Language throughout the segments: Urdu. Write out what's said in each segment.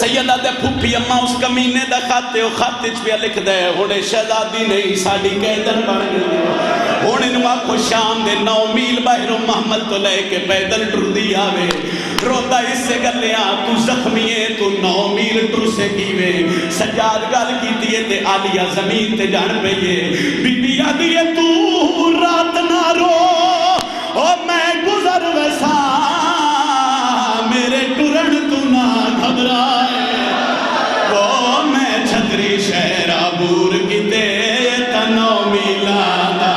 سیدہ دے پھوپھی اما اس کمینے دا خاتے و خاتے پہ لکھ دے ہونے شہزادی نہیں ساڑی قیدر بڑھ گئی ہونے نوا کو شام دے 9 میل باہر محمد تو لے کے پیدل ٹر دی آوے روتا اس سے گلیاں تو زخمی ہے تو 9 میل ٹر سے کیوے سجاد گل کی دیئے تے آلیا زمین تے جان پہیے بی بی آدھیے تو رات نہ رو او میں گزر ویسا میرے ٹرن تو نہ گھبرائے او میں چھتری شہر عبور کی تے تنو میلانا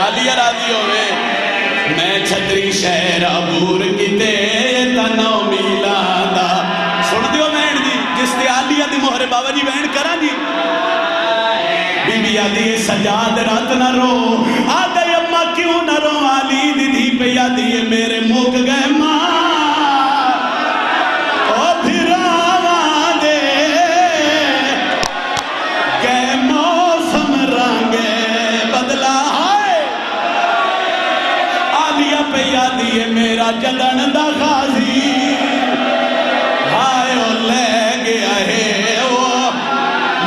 آلیا راضی ہوئے میں چھتری شہر عبور کیتے تنو میلادا سن دیو بہن جی جس تے آلیا دی مہر بابا جی بہن کرا جی بی بی آدھی سجاد رات نہ رو آدھے اممہ کیوں نہ رو آلی دی دی پہ آدھی میرے موک گئے ماں او پھر آوان دے گئے موسم رنگے بدلا پہ یادی ہے میرا جلن دا غازی ہائے او لے گیا ہے او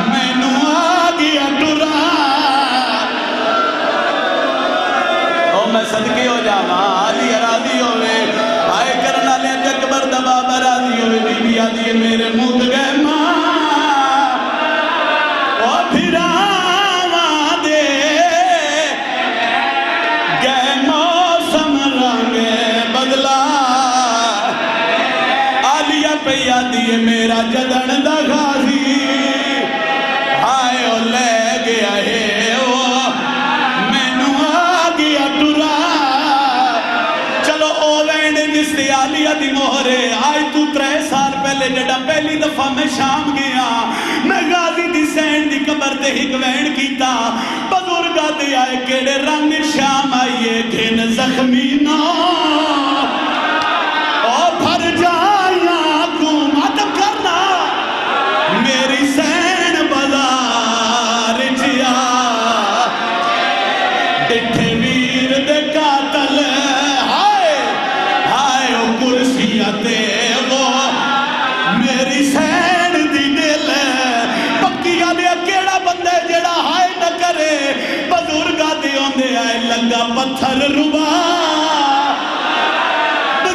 میں نو آ گیا ٹرا او میں صدقے ہو جاواں آلی راضی ہوئے آئے کرنا لے جکبر دا بابا راضی ہوئے بی بی آدھی ہے میرے موت گئے ماں او پھر آوان دے گئے موسم بدلا آلیا پہ یادی ہے میرا جدن دا غازی ہائے او لے گیا ہے او میں نو آ گیا ٹرا چلو او وینڈ جس تے آلیا دی مہرے آئی تو 3 سال پہلے جڑا پہلی دفعہ میں شام گیا میں غازی دی سین دی قبر تے ہک وینڈ کیتا بزرگا دے آئے کیڑے رنگ شام آئیے گھن زخمی نہ میری سین بازار جیا ڈٹھے ویر دے قاتل ہائے ہائے او کرسیاں تے وہ میری سین دی دل پکیاں دے کیڑا بندے جڑا ہائے نہ کرے بزرگاں دے ہوندے آئے لگا پتھر ربا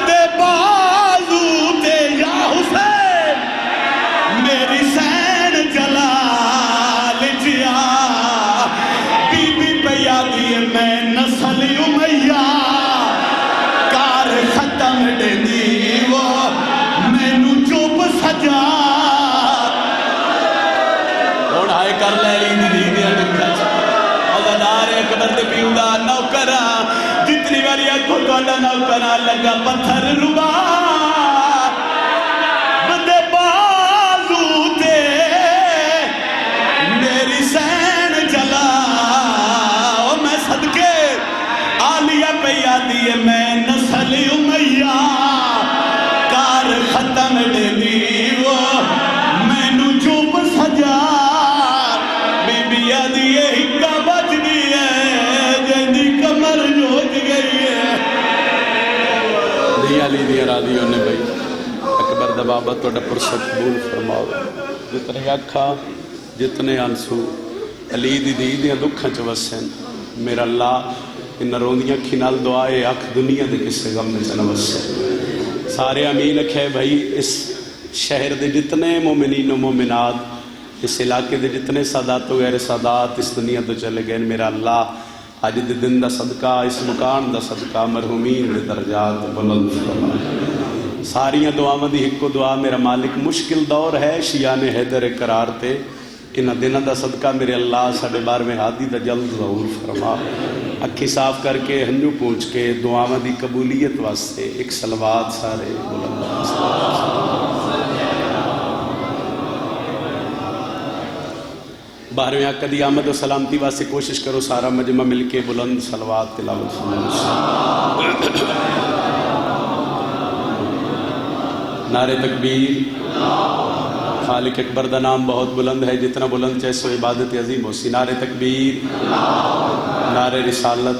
دے بازو تے یا حسین میری سین جلال جیا بی بی پہ یادی ہے میں نسل امیہ کار ختم دینی وہ میں نو چوب سجا اور آئے کر لے لی دی دیا نکھا عزدار اکبر دے پیودا نوکرہ جتنی باری اکھو کولا نوکرہ لگا پتھر ربا بدے بازو تے میری سین جلا او میں صدقے آلیا پہ یادی ہے میں نسل امیہ کار ختم دینی وہ میں نو چوب سجا بی بی آدھی ہے ہکا بچ دی ہے جیندی کمر جوج گئی ہے دی علی دی راضی ہونے بھائی اکبر دا بابا تو ڈپر سب قبول فرماؤ جتنے آکھا جتنے آنسو علی دی دیدیاں دکھاں چوسن میرا اللہ ان روندیاں کھنال دعائے آکھ دنیا دے کسے غم میں چنوسن سارے امین اکھے بھائی اس شہر دے جتنے مومنین و مومنات اس علاقے دے جتنے سادات و غیر سادات اس دنیا تو چلے گئے میرا اللہ آج دے دن دا صدقہ اس مکان دا صدقہ مرحومین دے درجات بلند فرمائے ساریاں دعاواں دی ہکو دعا میرا مالک مشکل دور ہے شیان حیدر قرار تے انہ دنہ دا صدقہ میرے اللہ ساڑھے 12ویں ہادی دا جلد ظہور فرما اکھی صاف کر کے ہنجو پونچھ کے دعاواں دی قبولیت واسطے ایک صلوات سارے بلند باہرویں آقا دی آمد و سلامتی واسطے کوشش کرو سارا مجمع مل کے بلند صلوات تلاوت نعرہ تکبیر خالق اکبر دا نام بہت بلند ہے جتنا بلند چاہے سو عبادت عظیم ہو سی نعرہ تکبیر نعرہ رسالت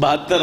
72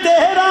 13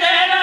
13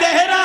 13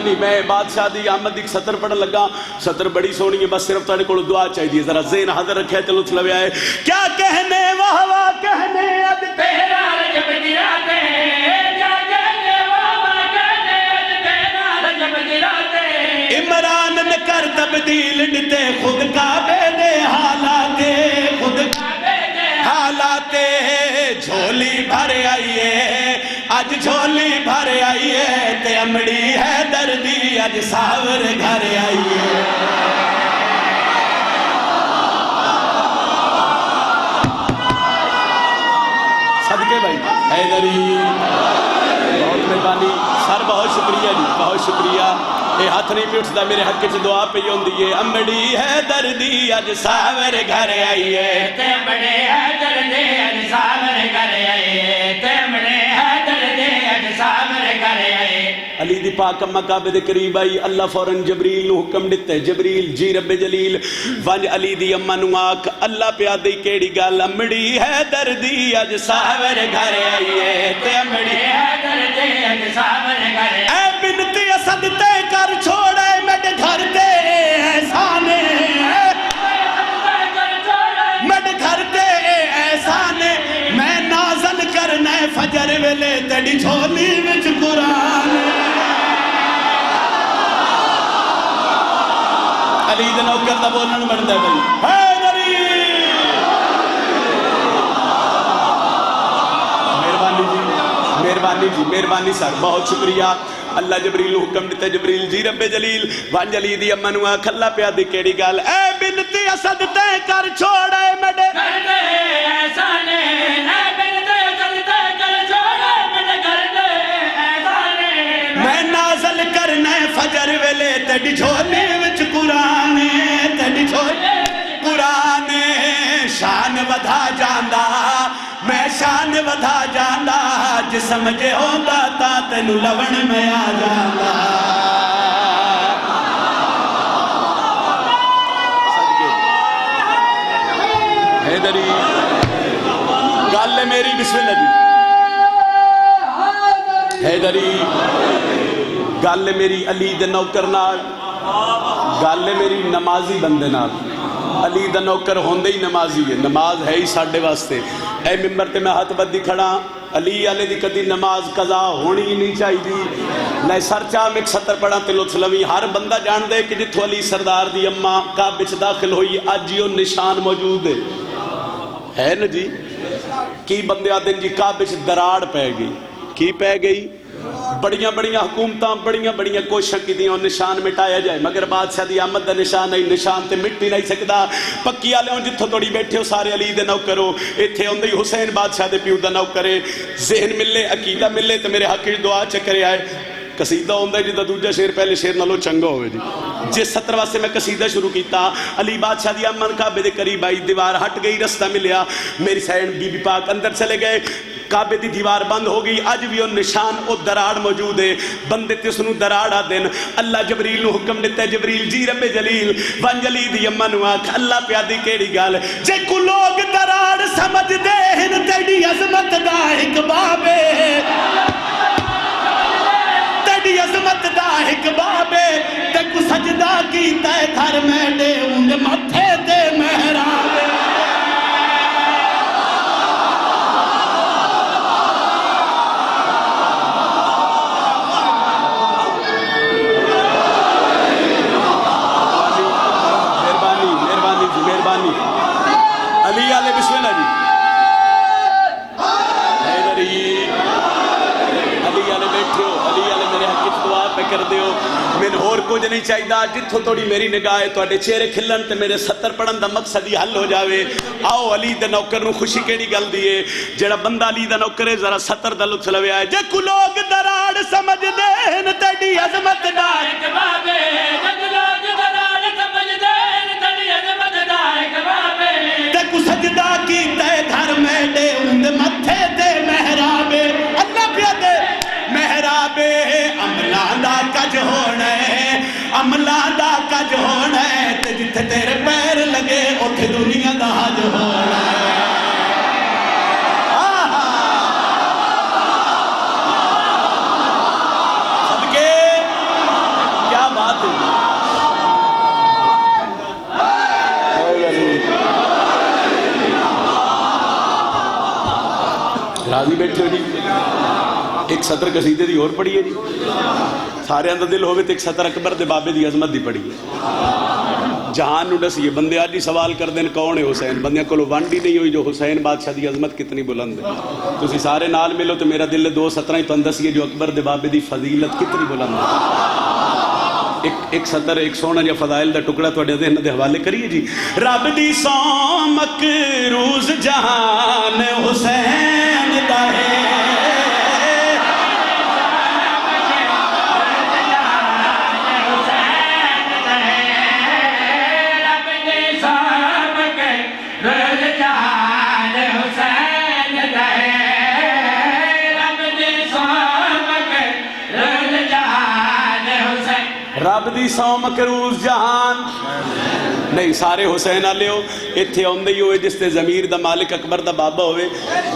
مہربانی میں بادشاہ دی آمد دی سطر پڑھن لگا سطر بڑی سونی ہے بس صرف تاڑے کو دعا چاہیے ذرا ذہن حاضر رکھے تے لطف لوے آئے کیا کہنے واہ واہ کہنے اب تیرا رجب گرا دے کیا کہنے واہ واہ کہنے اب تیرا رجب گرا دے عمران نے کر تبدیل ڈتے خود کعبے دے حالات خود کعبے دے حالات جھولی بھر آئیے آج جھولی بھر آئیے تے امڑی ہے دردی آج ساور گھر آئیے صدقے بھائی حیدری بہت مہربانی سر بہت شکریہ جی بہت شکریہ اے ہاتھ نہیں پیٹھتا میرے حق چ دعا پہ ہوندی ہے امڑی ہے دردی اج ساور گھر آئیے تے امڑی ہے دردی اج ساور گھر آئیے تے امڑی ہے دردی اج ساور گھر آئیے علی دی پاک اما کعبے دے قریب آئی اللہ فوراً جبریل نو حکم دتا ہے جبریل جی رب جلیل ونج علی دی اما نو آکھ اللہ پیا دی کیڑی گل امڑی ہے دردی اج ساور گھر آئیے تے امڑی ہے دردی اج ساور گھر آئیے اے بنتی اسد تے کر چھوڑے میرے گھر دے احسانے میرے گھر دے احسانے میں نازل کرنے فجر ویلے تیری جھولی وچ قرآن علی دے نوکر دا بولن بندا ہے بھائی حیدری مہربانی جی مہربانی جی مہربانی سر بہت شکریہ اللہ جبریل حکم دیتا جبریل جی رب جلیل وان جلی دی اما نو آکھ اللہ پیا دی کیڑی گل اے بنتی اسد تے کر چھوڑے میرے گھر دے احسانے اے بنتی اسد تے کر چھوڑے میرے گھر دے احسانے میں نازل کرنے فجر ویلے تیری جھولی وچ قرآن تیری جھولی قرآن شان ودھا جاندا میں شان ودھا جاندا جسم جے ہوندا تا تینو لون میں آ جاندا حیدری گل ہے میری بسم اللہ جی حیدری گل ہے میری علی دے نوکر نال گل ہے میری نمازی بندے نال علی دا نوکر ہوندے ہی نمازی ہے نماز ہے ہی ساڈے واسطے اے ممبر تے میں ہاتھ بدی کھڑا علی والے دی کدی نماز قضا ہونی ہی نہیں چاہیے میں سر چاہ میں ایک سطر پڑھا تے لطف لوی ہر بندہ جان دے کہ جتھوں علی سردار دی اما کعبے وچ داخل ہوئی اج ہی وہ نشان موجود ہے نا جی کی بندے آدھے جی کعبے وچ دراڑ پے گئی کی پے گئی بڑیاں بڑیاں حکومتاں بڑیاں بڑیاں کوششاں کی دیاں نشان مٹایا جائے مگر بادشاہ دی آمد دا نشان نہیں نشان تے مٹ نہیں سکدا پکی والے ہوں جتھوں توڑی بیٹھے ہو سارے علی دے نوکر ہو ایتھے ہوندے حسین بادشاہ دے پیو دا نوکر ہے ذہن ملے عقیدہ ملے تے میرے حق وچ دعا چکرے آئے قصیدہ ہوندہ ہے جدہ دوجہ شیر پہلے شیر نالو چنگا ہوئے جی جس 17 سے میں قصیدہ شروع کیتا علی بادشاہ دی امن کعبے دے قریب آئی دیوار ہٹ گئی رستہ ملیا میری سین بی بی پاک اندر چلے گئے کعبے دی دیوار بند ہو گئی اج بھی وہ نشان او دراڑ موجود ہے بندے تے سنو دراڑا دین اللہ جبریل نو حکم دیتا ہے جبریل جی رب جلیل وان جلی دی اما نو آکھ اللہ پیا دی کیڑی گل جے کو لوگ دراڑ سمجھ دے ہن تیری عظمت دا ایک بابے تیری عظمت دا ایک بابے تے کو سجدہ کیتا ہے گھر میں دے ان متھے تے محرابے علی آلے بسم اللہ جی حیدری علی آلے بیٹھے ہو علی آلے میرے حق کی دعا پہ کر دے ہو میں اور کچھ نہیں چاہیے جتھوں توڑی میری نگاہ ہے تو چہرے کھلن تے میرے 70 پڑھن دا مقصد ہی حل ہو جاوے آؤ علی دا نوکر نو خوشی کیڑی گل دیئے جڑا بندہ علی دا نوکر ہے ذرا 70 دا لطف لوے آئے جے کو لوگ دراڑ سمجھ دین تیڑی عظمت دا ایک بابے جے کو لوگ دراڑ سمجھ دین تیڑی عظمت دا ایک بابے تے کو سجدہ کیتا ہے گھر میں دے ان متھے تے محرابے اللہ پیا دے محرابے عملان دا کج ہونا ہے عملان دا کج ہونا ہے تے جتھے تیرے پیر لگے اتھے دنیا دا حج ہونا ہے صدقے راضی بیٹھے ہو جی؟ ایک سطر قصیدے دی اور پڑھی ہے جی، سارے اندر دل ہوئے تو ایک سطر اکبر دے بابے دی عظمت دی پڑھی ہے۔ جہان نو دسیے بندے آج ہی سوال کر دیں کون ہے حسین، بندیاں کو ونڈ ہی نہیں ہوئی جو حسین بادشاہ دی عظمت کتنی بلند ہے۔ تسی سارے نال ملو تو میرا دل دو سطرہ ہی تن دسیے جو اکبر دے بابے دی فضیلت کتنی بلند ہے۔ ایک سطر ایک سونا یا فضائل دا ٹکڑا تو ذہن دے حوالے کریے جی۔ رب دی سو مکروز جہان حسین دا ہے، رب دی سو مکروز جہان نہیں سارے حسین آلے ہو اتھے آندے ہی ہوئے جس تے ضمیر دا مالک اکبر دا بابا ہوئے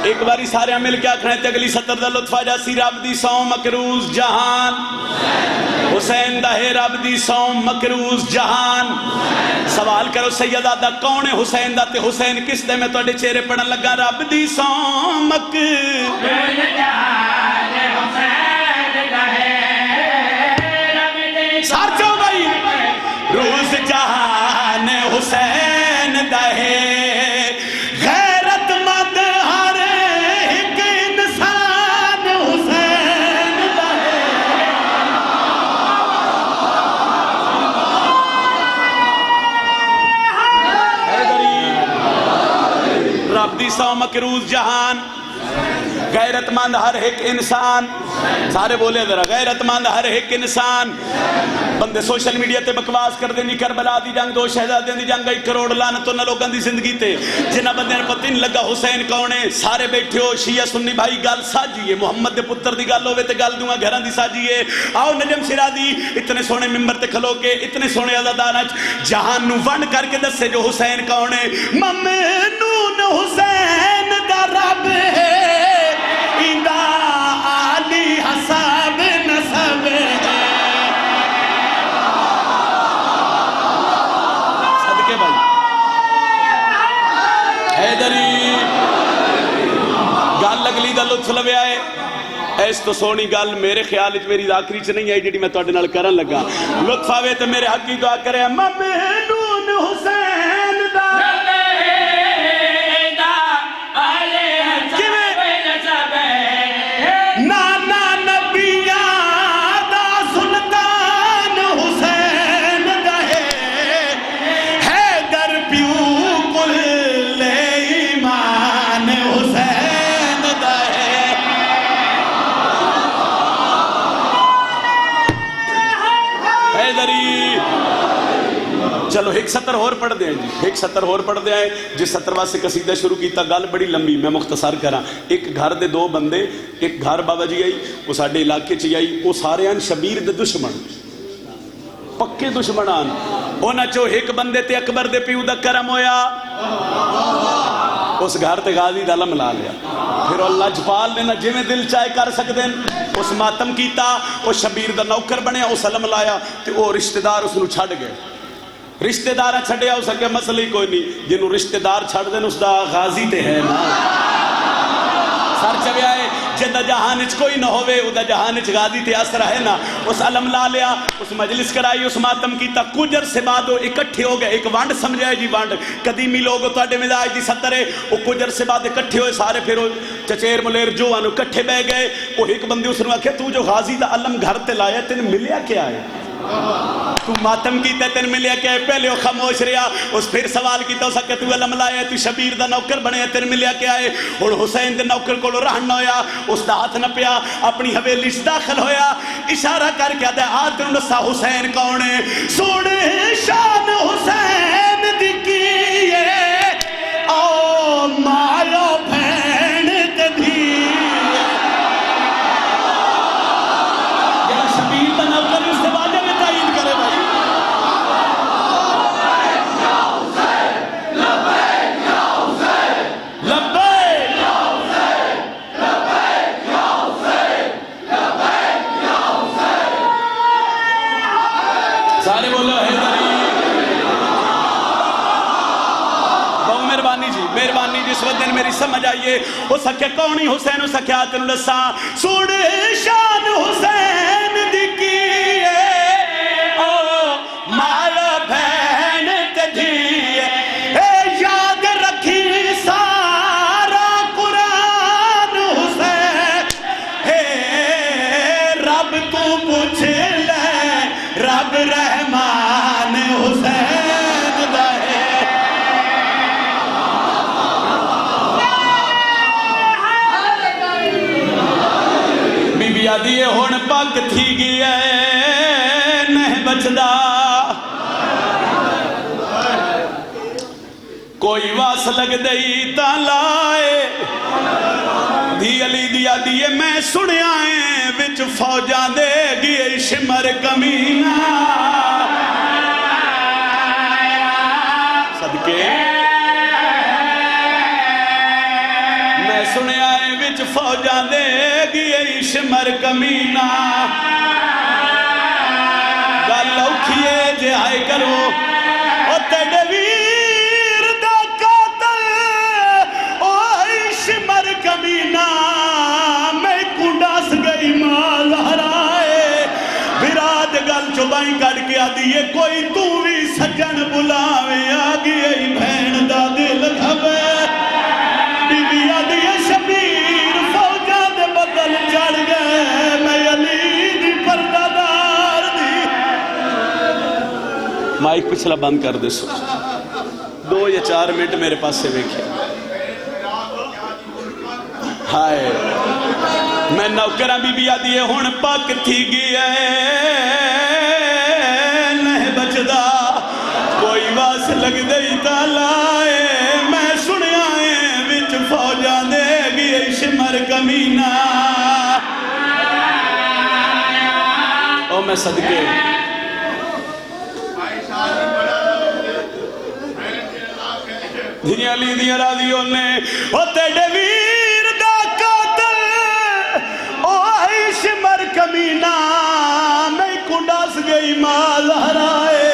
ایک باری سارے مل کے آکھنے تے اگلی سطر دا لطفہ جاسی رب دی سو مکروز جہان حسین دا ہے رب دی سو مکروز جہان۔ سوال کرو سیدہ دا کون ہے حسین دا تے حسین کس دے میں تو اڈے چہرے پڑھن لگا رب دی سو مکروز جہان حسین دا ہے سار چاہو بھائی روز جہان حسین دا ہے غیرت مند ہر ایک انسان حسین دا ہے۔ رب دی سو مکروز جہان غیرت مند ہر ایک انسان، سارے بولے ذرا غیرت مند ہر ایک انسان۔ بندے سوشل میڈیا تے بکواس کر دیں کربلا دی جنگ دو شہزادیاں دی جنگ 1 کروڑ لعنت نہ لوگاں دی زندگی تے جنہ بندے نے پتہ نہیں لگا حسین کون ہے۔ سارے بیٹھے ہو شیعہ سنی بھائی گل ساجیے محمد دے پتر دی گل ہوے تے گل دوواں گھراں دی ساجیے۔ آؤ نجم شرازی اتنے سونے ممبر تے کھلو کے اتنے سونے عزاداراں جہان نو ونڈ کر کے دسے جو حسین کون ہے۔ ممنون حسین دا رب ہے ایندا علی حساب نسب ہے۔ صدقے بھائی حیدری گل اگلی دا لطف لوے آئے ایس تو سونی گل میرے خیال اچ میری آخری چ نہیں آئی جڑی میں تواڈے نال کرن لگا۔ لطف آوے تے میرے حق کی دعا کرے ممنون حسین دا چلو ایک سطر اور پڑھ دیں جی، ایک سطر اور پڑھ دیں جس سطر واسطے قصیدہ شروع کیتا گل بڑی لمبی میں مختصر کراں۔ ایک گھر دے دو بندے ایک گھر بابا جی آئی وہ ساڈے علاقے چ آئی وہ سارے ہیں شبیر دے دشمن پکے دشمن آن انہاں چوں ایک بندے تے اکبر دے پیو دا کرم ہویا اس گھر تے غازی دا علم لا لیا پھر اللہ جپال نے نہ جویں دل چاہے کر سکدے اس ماتم کیتا وہ شبیر دا نوکر بنیا اس علم لایا تے وہ رشتہ دار اس نو چھڈ گئے رشتہ دار چھڑیا اس اگے مسئلہ ہی کوئی نہیں جنہوں رشتہ دار چھڑ دین اس دا غازی تے ہے نا سر چویا ہے جدہ جہان اچ کوئی نہ ہوئے او دا جہان اچ غازی تے اثر ہے نا اس علم لا لیا اس مجلس کرائی اس ماتم کیتا کچھ عرصے بعد وہ اکٹھے ہو گئے ایک وانڈ سمجھائے جی وانڈ قدیمی لوگ تواڈے مزاج دی ستر ہے وہ کچھ عرصے بعد اکٹھے ہوئے سارے پھر چچیر ملیر جو انو اکٹھے بہ گئے وہ ایک بندے اس نے آکھیا تو جو غازی دا علم گھر تے لایا تین ملیا کیا ہے تو ماتم کیتا تین ملیا کہ پہلے وہ خاموش رہا اس پھر سوال کیتا اس کہ تو علم لایا تو شبیر دا نوکر بنے تین ملیا کہ آئے اور حسین دے نوکر کو رہن نہ ہویا اس دا ہاتھ نہ پیا اپنی حویلی سے داخل ہویا اشارہ کر کے آدھے آدھ نسا حسین کون ہے سوڑے شان حسین دکھیے او مالو بھین تدھی یا شبیر دا نوکر اس سے واجہ میں تعین کرے بھائی سارے بولو حیدر مہربانی جس وقت میری سمجھ آئیے وہ سکھے کونی حسین وہ سکھیا تنو لسا سوڑ شان حسین دکھیے او مالا بہن تجھیے اے یاد رکھی سارا قرآن حسین اے رب تو پوچھ لے رب رحمان حسین دہے بی بی آدھی ہون پاک تھی گیا نہیں بچدا کوئی واس لگ دئی تا لائے دی علی دی آدھی میں سنے آئے وچ فوجاں دے گئے شمر کمینہ صدقے میں سنے آئے وچ فوجاں دے گئے شمر کمینہ گل اوکھیے جے آئے کرو او تیڑے ویر دا قاتل او شمر کمینہ میں کنڈاس گئی مال ہرائے براد گل چوبائیں کڑ کے آدھیے کوئی تو بھی سجن بلاوے آگئی ای بھین دا دل گھبے بی بی آدھیے شبیر فوجہ دے بدل چڑھ گئے میں علی دی پردادار دی مائک پچھلا بند کر دے سو 2 یا 4 منٹ میرے پاس سے ویکھے ہائے میں نوکرہ بی بی آدھی ہون پاک تھی گیا نہیں بچدا کوئی واس لگ دئی تا لائے میں سنے آئے وچ فوجاں دے گئے شمر کمینہ او میں صدقے دنیا لی دیا راضیوں نے او تیڑے ویر دا قاتل او شمر کمینہ میں کنڈاس گئی مال ہرائے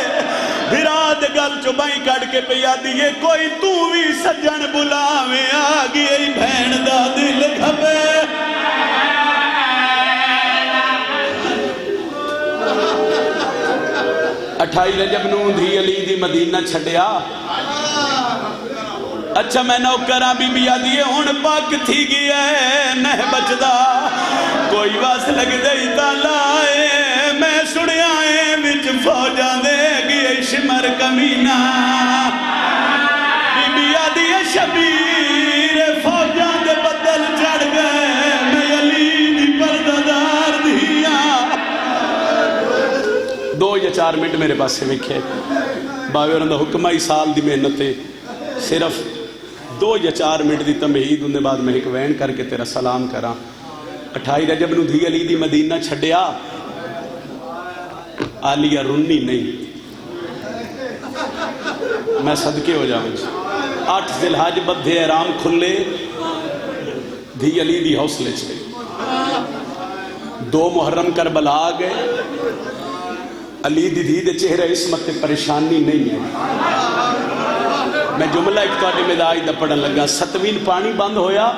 براد گل چوبائیں کڑ کے پیا دیئے کوئی تو بھی سجن بلاوے آگئی ای بھین دا دل گھبے 28 رجب نو دھی علی دی مدینہ چھڑیا اچھا میں نوکرہ بی بی آدھیے ہون پاک تھی گیا نہیں بچدا کوئی واس لگ دئی تا لائے میں سنے آئے وچ فوجاں دے گئے شمر کمینہ بی بی آدھیے شبیر فوجاں دے بدل چڑھ گئے میں علی دی پردادار دیا 2 یا 4 منٹ میرے پاس سے وکھے باوے انہوں دا حکمہ سال دی محنت صرف 2 یا 4 منٹ دی تمہید اندے بعد میں ایک وین کر کے تیرا سلام کراں 28 رجب نو دھی علی دی مدینہ چھڑیا آلیہ رنی نہیں میں صدقے ہو جاؤں 8 ذی الحج بدھے احرام کھلے دھی علی دی حوصلے چھے 2 محرم کربلا گئے علی دی دھی دے چہرے عصمت پریشانی نہیں ہے میں جملہ ایک توڑے میں دائی دا پڑھن لگا 7ویں پانی بند ہویا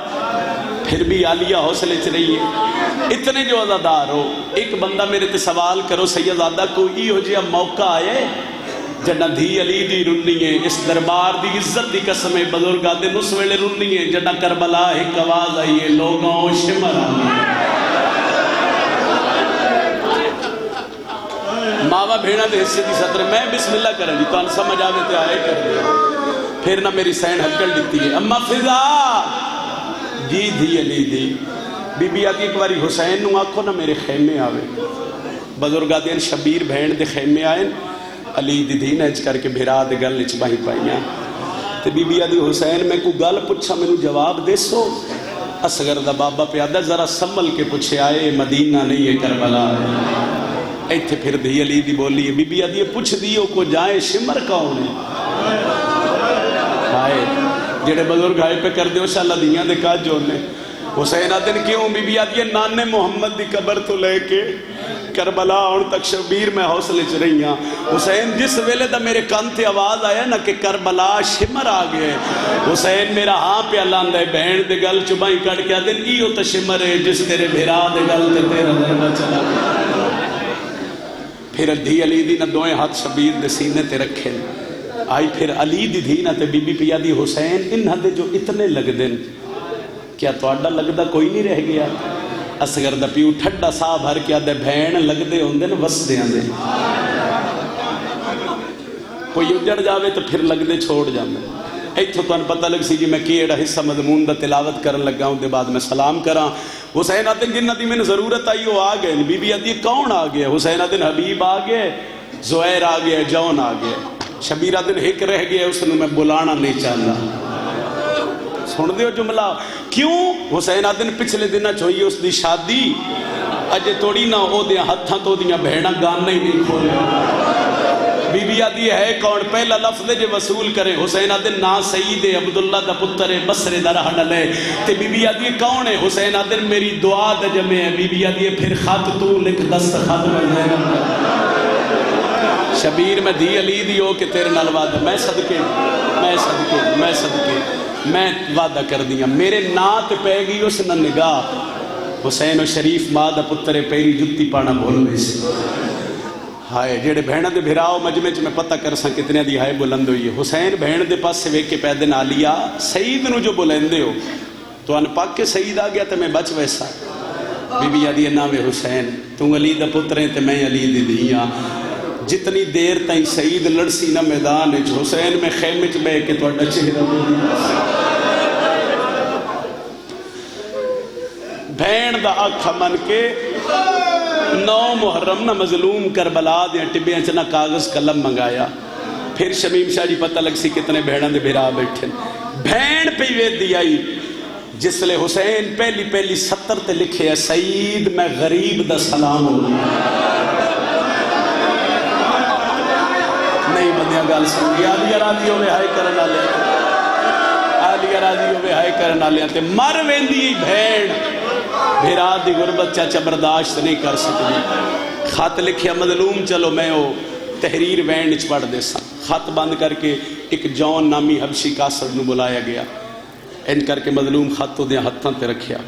پھر بھی آلیہ حوصلے چھ رہی ہے اتنے جو عزادار ہو ایک بندہ میرے تے سوال کرو سیدزادہ کوئی ہو جیا موقع آئے جنہ دھی علی دی رنی ہے اس دربار دی عزت دی قسم بزرگاں دے نس ویلے رنی ہے جنہ کربلا ایک آواز آئی ہے لوگوں شمر آئی ماوا بھیڑا دے حصے دی صدر میں بسم اللہ کریں جی تو ان سمجھ آوے تے آئے کر دیا پھر نہ میری سین ہکل دیتی ہے اما فضا جی دھی علی دی بی بی آدھی ایک باری حسین نو آکھو نہ میرے خیمے آوے بزرگاں دین شبیر بھین دے خیمے آئیں علی دی دھی نچ کر کے بھیرا دے گل نچ باہی پائیاں تے بی بی آدھی حسین میں کو گل پچھا میں نو جواب دے سو اصغر دا بابا پیادہ ذرا سمل کے پچھے آئے مدینہ نہیں ہے کربلا ہے ایتھے پھر دھی علی دی بولی ہے بی بی آدھی پچھ دیو کو جائے شمر کون ہے آئے جڑے بزرگ آئے پہ کر دیو شاء اللہ دیاں دے کاج جو نے حسین آدھن کیوں بی بی آدھی نانے محمد دی قبر تو لے کے کربلا ہن تک شبیر میں حوصلے چ رہی ہاں حسین جس ویلے دا میرے کان تے آواز آیا نا کہ کربلا شمر آ گئے حسین میرا ہاں پہ لاندا ہے بہن دے گل چبائی کٹ کے دن ایو تے شمر ہے جس تیرے بھرا دے گل تے تیرا دربا چلا پھر دھی علی دی نہ دوئیں ہاتھ شبیر دے سینے تے رکھے آئی پھر علی دی دھی نہ تے بی بی پیا دی حسین ان ہدے جو اتنے لگ دن کیا تو اڈا لگدا کوئی نہیں رہ گیا اصغر دا پیو ٹھڈا سا بھر کے آدھے بھین لگ دے ہوندے نا وس دے آندے کوئی اجڑ جاوے تو پھر لگ دے چھوڑ جاندے ایتھو تو ان پتہ لگ سی جی میں کی ایڑا حصہ مضمون دا تلاوت کرن لگا ہوں دے بعد میں سلام کراں حسین آدھے جنہ دی میں ضرورت آئی وہ آ گئے بی بی آدھی کون آ گئے حسین آدھے حبیب آ گئے زہیر آ گئے جون آ گئے شبیر آدھے ہک رہ گئے اس نے میں بلانا نہیں چاہتا سن دیو جملہ کیوں حسین آدھے پچھلے دنہ چوئیے اس دی شادی اجے توڑی نہ ہو دیا ہتھاں تو دیاں بہنہ گانا ہی نہیں کھولے بی بی آدھی ہے کون پہلا لفظ جے وصول کرے حسین آدھے نا سید عبداللہ دا پتر بصرے دا رہا لے تے بی بی آدھی کون ہے حسین آدھے میری دعا دا جمع ہے بی بی آدھی پھر خط تو لکھ دست خط میں شبیر میں دی علی دی ہو کہ تیرے نال وعدہ میں صدقے میں وعدہ کر دیا میرے نات پہ گئی اس نہ نگاہ حسین و شریف ماں دا پتر پیری جتی پانا بھول گئی سی ہائے جیڑے بہنہ دے بھراؤ مجمع میں پتہ کر ساں کتنے دی ہائے بلند ہوئی ہے حسین بہن دے پاس سے ویک کے پیدے نہ لیا سید نو جو بلندے ہو تو ان پاک کے سید آ گیا تو میں بچ ویسا بی بی آدھی ناوے حسین تو علی دا پتریں تو میں علی دی دیاں جتنی دیر تائیں سید لڑسی نہ میدان حسین میں خیمچ بے کے تو اڈا چہرہ بہن دا آکھا من کے 9 محرم نہ مظلوم کربلا دیا ٹبیاں چنا کاغذ قلم منگایا پھر شمیم شاہ جی پتہ لگ سی کتنے بہنوں دے بھرا بیٹھے بہن پہ وید دی آئی جس لے حسین پہلی 70 تے لکھے ہے سید میں غریب دا سلام ہوں نہیں بندیاں گال سنگی آلی ارادی ہوئے ہائے کرنا لیا تے مر ویندی بہن بھیرا دی غربت چاچا برداشت نہیں کر سکتی خط لکھیا مظلوم چلو میں وہ تحریر وینڈ پڑھ دے سا خط بند کر کے ایک جون نامی حبشی کاسر نو بلایا گیا ان کر کے مظلوم خط تو دیا ہتھاں تے رکھیا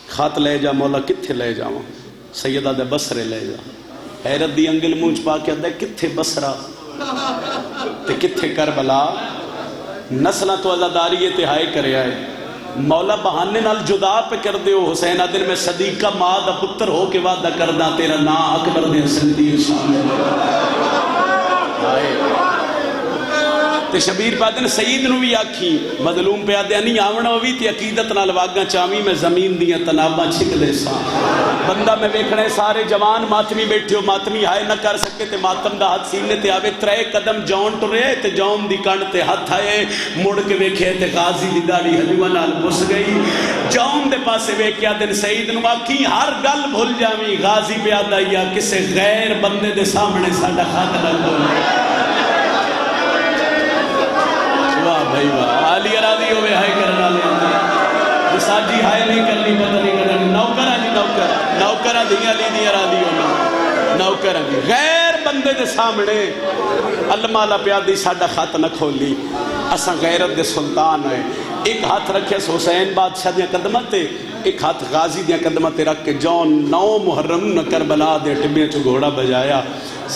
خط لے جا مولا کتھے لے جاؤں سیدہ دے بصرے لے جا حیرت دی انگل مونچ پا کے دے کتھے بصرہ تے کتھے کربلا نسلہ تو عزاداری اتحائے کرے آئے مولا بہانے نال جدا پہ کر دے ہو حسین آدھر میں صدیقہ ماں دا پتر ہو کے وعدہ کردہ تیرا نا اکبر دے صدیق شامل تے شبیر پہ آدھر سید نو بھی آکھی مظلوم پہ آدھر نہیں آونا ہوئی تی عقیدت نال واگاں چاوی میں زمین دیا تناباں چھک دے سا بندہ میں ویکھنے سارے جوان ماتمی بیٹھے ہو ماتمی ہائے نہ کر سکے تے ماتم دا ہاتھ سینے تے آوے 3 قدم جون ٹو رہے تے جون دی کانڈ تے ہاتھ آئے مڑ کے ویکھے تے غازی دی داڑی حجوہ نال بس گئی جون دے پاسے ویکھیا دن سید نو آکھی ہر گل بھول جاویں غازی پہ آدھا یا کسے غیر بندے دے سامنے ساڑا خات نہ کھولے بھائی واہ آلی ارادی ہوئے ہائے کرنا لیں جو ساجی ہائے نہیں کرنی پتہ نہیں کرنی نوکرہ جی نوکرہ دی علی دی ارادی ہونا نوکرہ دی غیر بندے دے سامنے علماء پیادی ساڑا خط نہ کھولی اساں غیرت دے سلطان ہے ایک ہاتھ رکھے حسین بادشاہ دیا قدمتے ایک ہاتھ غازی دیا قدمتے رکھ کے جون 9 محرم نہ کربلا دے ٹبیاں چو گھوڑا بجایا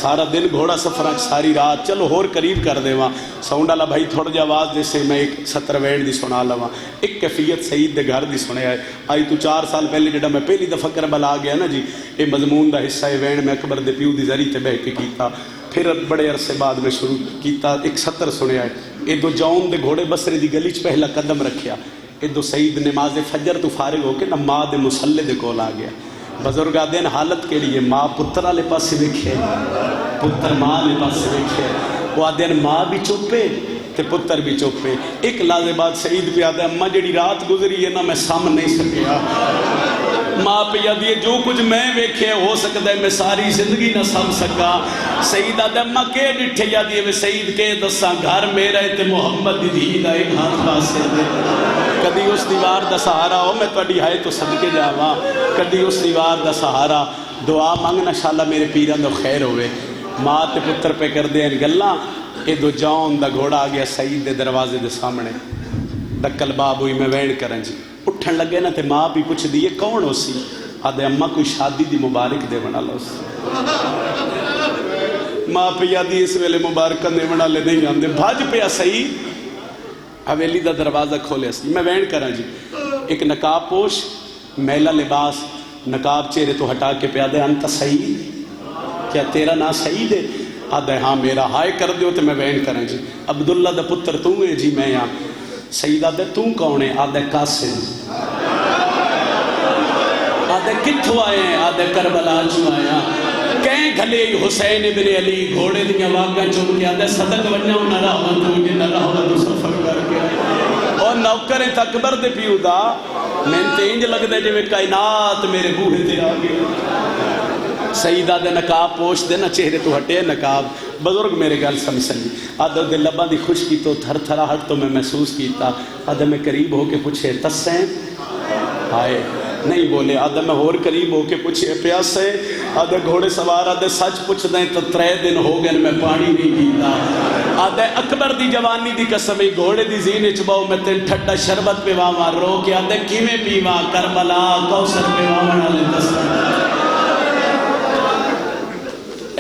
سارا دن گھوڑا سفرہ ساری رات چلو ہور قریب کر دے وہاں ساؤنڈ اللہ بھائی تھوڑا جا آواز دے سے میں ایک 70 وینڈ دی سنا لواں ایک کیفیت سعید دے گھر دی سنے آئے آئی تو 4 سال پہلے جڑا میں پہلی دفعہ کربلا گیا نا جی اے مضمون دا حصہ وینڈ میں اکبر دے پیو دی ذری تے بہ کے کیتا پھر بڑے عرصے بعد میں شروع کیتا ایک 70 سنے آئے اے دو جون دے گھوڑے بسرے دی گلی چ پہلا قدم رکھیا اے دو سعید نماز فجر تو فارغ ہو کے نا ماں دے مسلے دے کول آ گیا بزرگ آدین حالت کے لیے ماں پتر والے پاسے ویکھے پتر ماں والے پاسے ویکھے وہ آدین ماں بھی چوپے تے پتر بھی چوپے ایک لازے بعد سعید بھی آدھے اماں جڑی رات گزری ہے نا میں سام نہیں سکیا ماں پیا دیے جو کچھ میں ویکھے ہو سکتا ہے میں ساری زندگی نہ سمجھ سکا. سعید آدھے اما کے ڈٹھے یا دیے میں سعید کے دساں گھر میرا تے محمد دی دھی دا ایک ہاتھ پاسے دے. کدی اس دیوار دا سہارا ہو میں تہاڈی ہائے تو صدقے جاواں. کدی اس دیوار دا سہارا دعا منگنا انشاءاللہ میرے پیراں دا خیر ہوئے. ماں تے پتر پہ کر دے ان گلاں. اے دو جان دا گھوڑا آ گیا سعید دے دروازے دے سامنے. ڈکل باب ہوئی میں وین کرن جی اٹھن لگے نا تے ماں بھی پوچھ دیئے کون ہو سی. آدھے اما کوئی شادی دی مبارک دے بنا لو سی. ماں پیا دی اس ویلے مبارکہ دے بنا لے نہیں آندے. بھاج پیا سعید حویلی دا دروازہ کھولے سی. میں وین کرن جی ایک نقاب پوش میلا لباس نقاب چہرے تو ہٹا کے پیا دے انت سعید کیا تیرا نا سعید ہے. آدھے ہاں میرا ہائے کر دیو تے میں وین کرن جی عبداللہ دا پتر تو ہے جی میں یہاں. سعید آدھے تو کون ہے. آدھے قاسم. آدھے کتھو آئے ہیں. آدھے کربلا چو آیا. کہیں گھلے حسین ابن علی گھوڑے دیا واقعہ چون کے آدھے صدق ونجاؤ نہ رحمت ہوگی نہ رحمت سفر کر کے. اور نوکر اکبر دے پیو دا میں انج لگ دے جو کائنات میرے بوڑھے تے آگے. سعید آدھے نقاب پوش دے نا چہرے تو ہٹے نقاب. بزرگ میرے گل سمجھ سنگی. آدھے دے لباں دی خشکی تو تھر تھرا ہٹ تو میں محسوس کیتا. آدھے میں قریب ہو کے پوچھے تسیں ہائے نہیں بولے. آدھے میں اور قریب ہو کے پوچھے پیاسے. آدھے گھوڑے سوار آدھے سچ پوچھ دیں تو 3 دن ہو گئے میں پانی نہیں پیتا. آدھے اکبر دی جوانی دی قسم گھوڑے دی زین چباؤ میں تین ٹھڈا شربت پہ واما رو کے. آدھے کیویں پیواں کربلا کوثر پہ واما لے دساں.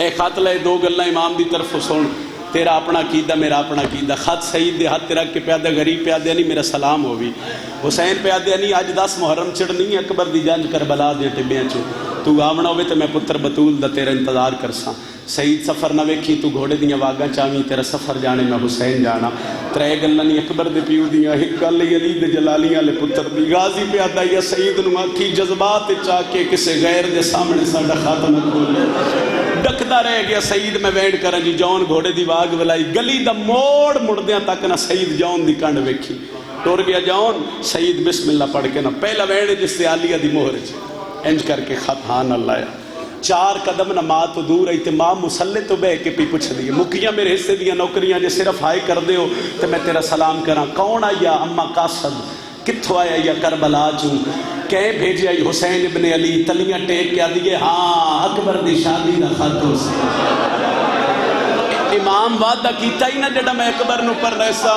اے خط لے 2 گلاں امام دی طرف سن. تیرا اپنا عقیدہ میرا اپنا عقیدہ. خط سعید دے ہاتھ رکھ کے پیادے غریب پیادے نہیں میرا سلام ہوگی. حسین پیادے نہیں آج 10 محرم چڑھنی اکبر دی جنگ کربلا دے ٹبیاں چو. تو آمنا ہوئے تو میں پتر بطول دا تیرا انتظار کرساں. سعید سفر نہ ویکھی تو گھوڑے دیاں واگاں چاویں تیرا سفر جانے میں حسین جانا. 3 گلاں نہیں اکبر دے پیو دیاں ایک گل علی دے جلالیاں لے پتر دی. غازی پیادا یا سعید نو آکھی جذبات چاہ کے کسے غیر دے سامنے ساڈا خاتمہ کھولے. ڈکدا رہ گیا سعید میں وینڈ کرن جی جون گھوڑے دی واگ ولائی. گلی دا موڑ مڑدیاں تک نہ سعید جون دی کنڈ ویکھی. ٹر گیا جون. سعید بسم اللہ پڑھ کے نہ پہلا وینڈ جس سے عالیہ دی مہر انج کر کے خط ہاں نہ لایا. 4 قدم نہ ماں تو دور آئی تے ماں مسلے تو بہ کے پی پوچھ دی مکیاں میرے حصے دیاں نوکریاں جے صرف ہائے کر دیو تے میں تیرا سلام کراں. کون آیا اما قاصد. کتھو آیا یا کربلا چوں. کہیں بھیجے آئی حسین ابن علی تلیاں ٹیک کیا دیئے ہاں اکبر دی شادی دا خط ہو سے. امام وعدہ کیتا ہی نہ جڑا میں اکبر نو پر رہسا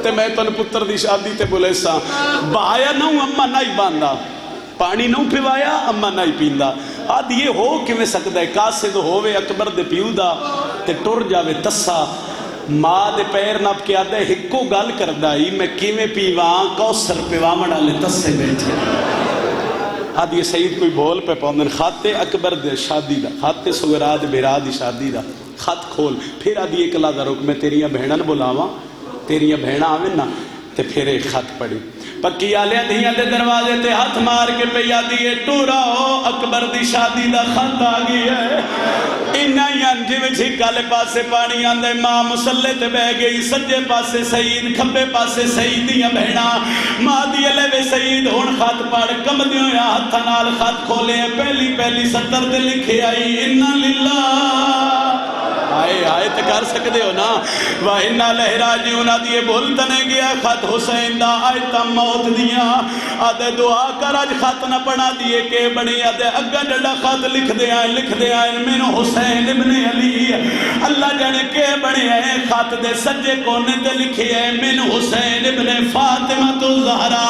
تے میں تن پتر دی شادی تے بولے سا. بہایا نہ ہوں اما نہ ہی باندھا. پانی نہ پیوایا اما نہ ہی پیندا. آدھ یہ ہو کیویں سکدا ہے. قاصد ہووے اکبر دے پیو دا تے ٹر جاوے تسا. ماں دے پیر نپ کے آدھے ہکو گل کردا ہی میں کیویں پیواں کوثر پیواں والے تسے بیٹھے. آدھ یہ سعید کوئی بول پہ پوندن. خط اکبر دے شادی دا خط سغرا دے بھرا دی شادی دا خط کھول. پھر آدھی ایک لا دا رک میں تیریاں بہناں بلاواں تیریاں بہناں آویں نا تے پھر ایک خط پڑھی. پکی آلیاں دھیاں دے دروازے تے ہاتھ مار کے پیا دیئے ٹورا ہو اکبر دی شادی دا خط آگئی ہے. انہاں جی میں جھکالے پاسے پانی آندے. ماں مسلے تے بہ گئی. سجے پاسے سعید کھبے پاسے سعید دیاں بہنا. ماں دی لے وے سعید ہون خط پڑھ کم دیوں یا ہاتھ نال خط کھولے. پہلی سطر تے لکھے آئی انا للہ. آئے آئے تے کر سکتے ہو نا. وَإِنَّا لَهْرَاجِعُونَ دیئے بھولتا نہیں گیا خط حسین دا آیتا موت دیا. آدھے دعا کر آج خط نہ پڑھا دیئے کہ بڑی آدھے اگا جڑا خط لکھ دے آئے من حسین ابن علی. اللہ جانے کے بڑے ہیں خط دے سجے کونے تے لکھے ہیں من حسین ابن فاطمہ الزہرا.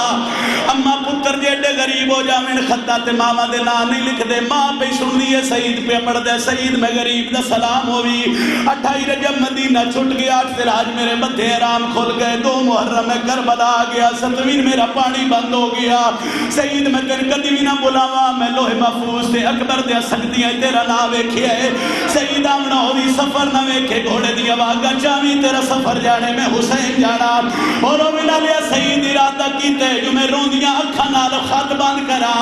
اما پتر جیڑے غریب ہو جا من خطہ تے ماما دے نا نہیں لکھ دے. ماں پہ سن دیئے سعید پہ پڑھ دے. سعید میں غریب دا سلام ہوئی. 28 رجب مدینہ چھٹ گیا. 8 سراج میرے مدھے حرام کھل گئے. 2 محرم میں کربلا آ گیا. 7ویں میرا پانی بند ہو گیا. سعید میں تیرے کدی بھی نہ بلاوا. میں لوہے محفوظ تے اکبر دیا سکتی ہیں تیرا نہ ویکھے ہے. سعید آمنا ہوئی سفر نہ ویکھے. گھوڑے دیا واگا چاوی تیرا سفر جانے میں حسین جانا. اور وہ ملا لیا سعید ارادہ کیتے جو میں رون دیا اکھا نال خط بند کرا.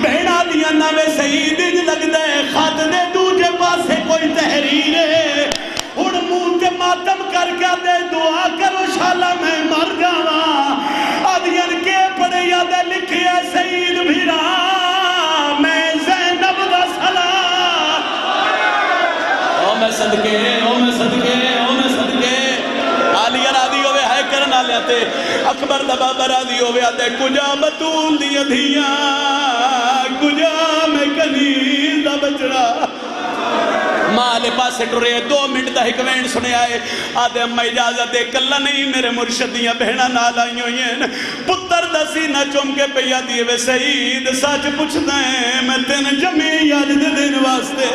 بہنا دیا نوے سعید لگ دے خط دے دوجے پاسے کوئی تحریر ہے. ہن منہ تے ماتم کر کے دے دعا کرو شالا میں مر جاواں. آدھیاں کے پڑے یاد لکھے سعید بھیرا صدقے او میں صدقے او میں صدقے عالیہ راضی ہوئے ہے کرنا لیتے اکبر دبا برادی ہوئے آتے کجا بطول دی دھیاں کجا میں کنیز دا بچڑا مالے پاسے ٹرے 2 منٹ دا ہکوین سنے آئے آدھے اما اجازت دے کلا نہیں میرے مرشدیاں بہنا نال آئی ہوئی ہیں پتر دا سینہ چوم کے پیا دیئے وے سعید سچ پوچھ دیں میں تین جمی یاد دے دین واسطے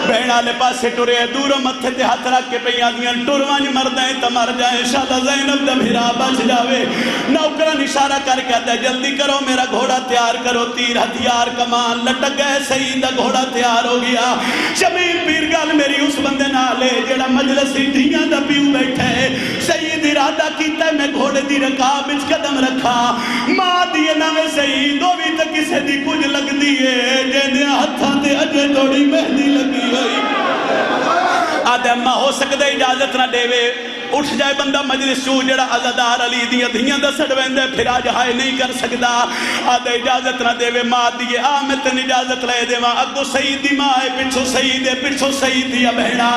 بہنا لے پاسے ٹرے دور متھے تے ہاتھ رکھ کے پیا دیاں ٹروانج مر دیں تا مر جائیں شادہ زینب دا بھیرا بچ جاوے نوکران اشارہ کر کے آتا ہے جلدی کرو میرا گھوڑا تیار کرو تیر ہتھیار کمان لٹک گئے سعید دا گھوڑا تیار ہو گیا شمیم پیر گل میری اس بندے نالے جڑا مجلسی دھیاں دا پیو بیٹھے سعید ارادہ کیتا ہے میں گھوڑے دی رکاب بچ قدم رکھا ماں دیئے نامے سعید دو بھی تک کسے دی کچھ لگ دیئے جیندے ہتھاں تے اجے توڑی مہدی لگی ہوئی آدھے اممہ ہو سکتا اجازت نہ دے وے اٹھ جائے بندہ مجلس چو جڑا عزدار علی دیاں دھیاں دا سڑویندے پھر آج ہائے نہیں کر سکتا آدھے اجازت نہ دے وے ماں دیئے آمتن اجازت لے دے ماں اگو سعید دی ماں ہے پچھو سعید ہے پچھو سعید دیا بہنا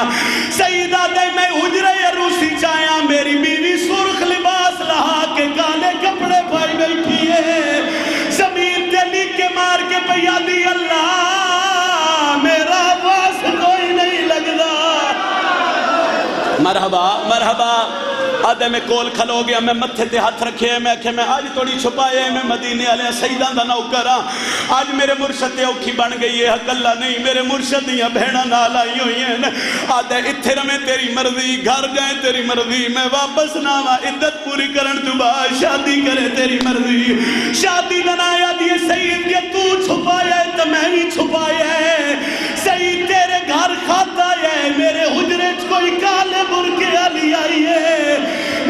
سعید آدھے میں حجرے روسی چاہیاں میری بیوی سرخ لباس لہا کے کالے کپڑے پائی بیٹھی ہے زمین تے لیک کے مار کے پیا دی اللہ میرا واس کوئی نہیں لگدا مرحبا مرحبا آدھے میں کول کھلو گیا میں متھے تے ہاتھ رکھے میں کہ میں آج توڑی چھپائے میں مدینے علیہ سیدان دا نوکرہ آج میرے مرشد تے اوکھی بن گئی ہے حق اللہ نہیں میرے مرشدیاں بہنا نال آئی ہوئی ہیں آدھے اتھر میں تیری مرضی گھر جائیں تیری مرضی میں واپس ناما عدت پوری کرن تو با شادی کرے تیری مرضی شادی دنایا دیئے سعید کے تو چھپایا ہے تو میں بھی چھپایا ہے سعید تیرے گھر کھاتا ہے میرے حجرے کوئی کالے برکے علی آئی ہے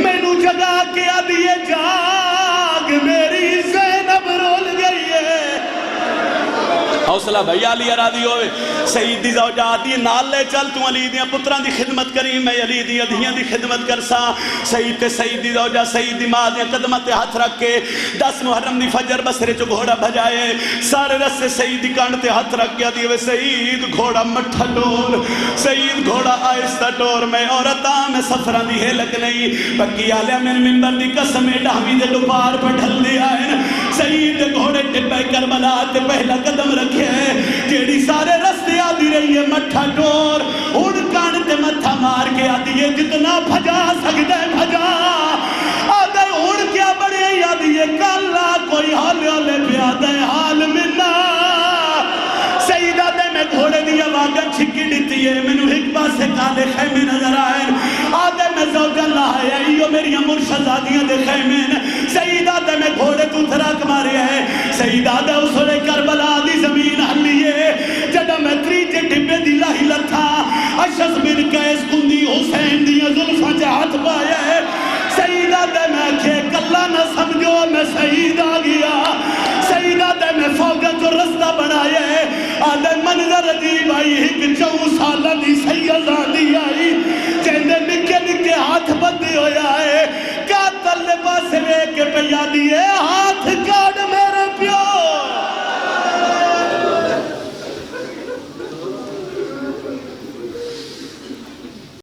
میں نو جگا کے آدھیے جاگ میری زینب رول گئی ہے حوصلہ بھئی علی ارادی ہوئے سعید دی زوجہ آدھی نال لے چل تو علی دیاں پتران دی خدمت کری میں علی دیاں دھیاں دی خدمت کرسا سعید تے سعید دی زوجہ سعید دی ماں دیاں قدمت ہاتھ رکھ کے 10 محرم دی فجر بسرے جو گھوڑا بھجائے سارے رس سے سعید دی کانڈ تے ہاتھ رکھ کے آدھی ہوئے سعید گھوڑا مٹھا ڈور سعید گھوڑا آئستہ ڈور میں عورتاں میں سفران دی ہیلک نہیں بکی آلیا میں ممبر دی قسمیں ڈاہوی دے دوپار پر ڈھل دیا ہے سعید گھوڑے ٹپے کربلا تے پہلا قدم رکھے جیڑی سارے رستے آدھی رہی ہے مٹھا ڈور ان کان تے متھا مار کے آدھی ہے جتنا بھجا سکتے بھجا آدھے اڑ کیا بڑے آدھی ہے کالا کوئی حال لے پہ آدھے حال منا سعید آدھے میں گھوڑے دیا واگن چھکی دیتی ہے میں نو ایک پاس سے کالے خیمے نظر آئے آدھے میں زوج اللہ ہے ایو میری امور شہزادیاں دے خیمے سعید آدھے میں گھوڑے تو تھراک مارے ہے سعید آدھے اسولے کربلا دی زمین حلیے جدہ میں تریجے ڈبے دی لاہی لتھا اشس بن قیس کو